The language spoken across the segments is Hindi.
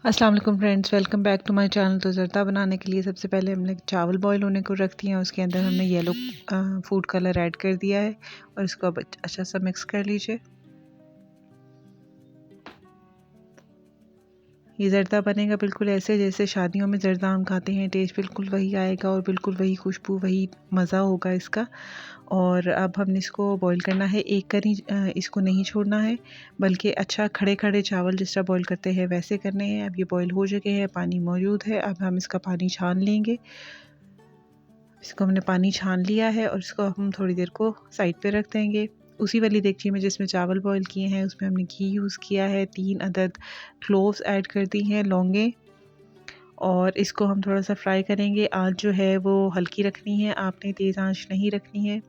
अस्सलाम वालेकुम friends, welcome back to my channel. तो ज़रदा बनाने के लिए सबसे पहले हमने चावल बॉईल होने को रख दिए हैं। उसके अंदर हमने येलो फूड कलर ऐड कर दिया है और इसको अब अच्छा सा मिक्स कर लीजिए। ये ज़रदा बनेगा बिल्कुल ऐसे जैसे शादियों में ज़रदा हम खाते हैं, टेस्ट बिल्कुल वही आएगा और बिल्कुल वही खुशबू, वही मज़ा होगा इसका। और अब हमने इसको बॉईल करना है, एक करी इसको नहीं छोड़ना है, बल्कि अच्छा खड़े खड़े चावल जिस तरह बॉईल करते हैं वैसे करने हैं। अब ये बॉईल हो चुके हैं, पानी मौजूद है। अब हम इसका पानी छान लेंगे। इसको हमने पानी छान लिया है और इसको हम थोड़ी देर को साइड पे रख देंगे। उसी वाली देगची में जिसमें चावल बॉईल किए हैं उसमें हमने घी यूज़ किया है, 3 अदद क्लोव्स ऐड कर दी हैं, लौंगे, और इसको हम थोड़ा सा फ्राई करेंगे। आँच जो है वो हल्की रखनी है, आपने तेज़ आँच नहीं रखनी है।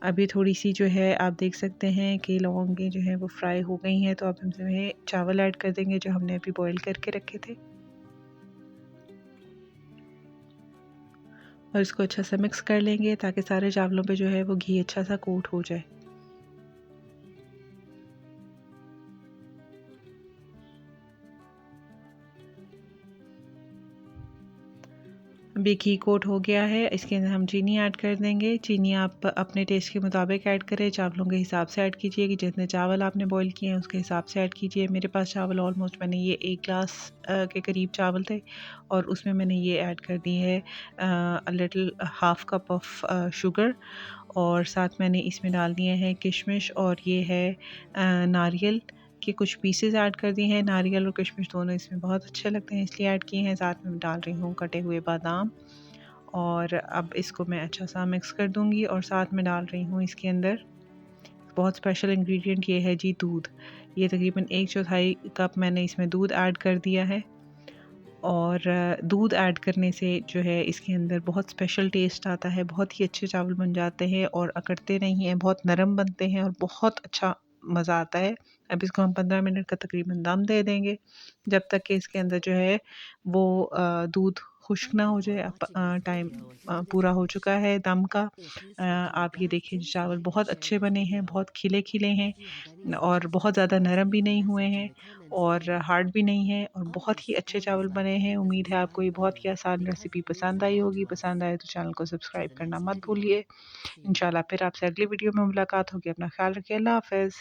अभी थोड़ी सी जो है आप देख सकते हैं कि लौंगे जो है वो फ्राई हो गई हैं, तो अब हम जो है चावल ऐड कर देंगे जो हमने अभी बॉईल करके रखे थे और इसको अच्छा सा मिक्स कर लेंगे ताकि सारे चावलों पे जो है वो घी अच्छा सा कोट हो जाए। अभी घी कोट हो गया है, इसके अंदर हम चीनी ऐड कर देंगे। चीनी आप अपने टेस्ट के मुताबिक ऐड करें, चावलों के हिसाब से ऐड कीजिए कि जितने चावल आपने बॉईल किए हैं उसके हिसाब से ऐड कीजिए। मेरे पास चावल ऑलमोस्ट मैंने ये 1 ग्लास के करीब चावल थे और उसमें मैंने ये ऐड कर दी है little half cup of sugar, और साथ मैंने इसमें डाल दिए हैं किशमिश और ये है नारियल के कुछ पीसेस ऐड कर दिए हैं। नारियल और किशमिश दोनों इसमें बहुत अच्छे लगते हैं इसलिए ऐड किए हैं। साथ में डाल रही हूँ कटे हुए बादाम, और अब इसको मैं अच्छा सा मिक्स कर दूँगी और साथ में डाल रही हूँ इसके अंदर बहुत स्पेशल इंग्रेडिएंट, ये है जी दूध। ये तकरीबन 1/4 कप मैंने इसमें दूध ऐड कर दिया है, और दूध ऐड करने से जो है इसके अंदर बहुत स्पेशल टेस्ट आता है, बहुत ही अच्छे चावल बन जाते हैं और अकड़ते नहीं हैं, बहुत नरम बनते हैं और बहुत अच्छा मज़ा आता है। अब इसको हम 15 मिनट का तकरीबन दम दे देंगे, जब तक कि इसके अंदर जो है वो दूध खुश्क ना हो जाए। अब टाइम पूरा हो चुका है दम का। आप ये देखिए चावल बहुत अच्छे बने हैं, बहुत खिले-खिले हैं और बहुत ज़्यादा नरम भी नहीं हुए हैं और हार्ड भी नहीं है, और बहुत ही अच्छे चावल बने हैं। उम्मीद है आपको ये बहुत ही आसान रेसिपी पसंद आई होगी। पसंद आए तो चैनल को सब्सक्राइब करना मत भूलिए। इंशाल्लाह फिर आपसे अगली वीडियो में मुलाकात होगी। अपना ख्याल रखिए। अल्लाह हाफ़िज़।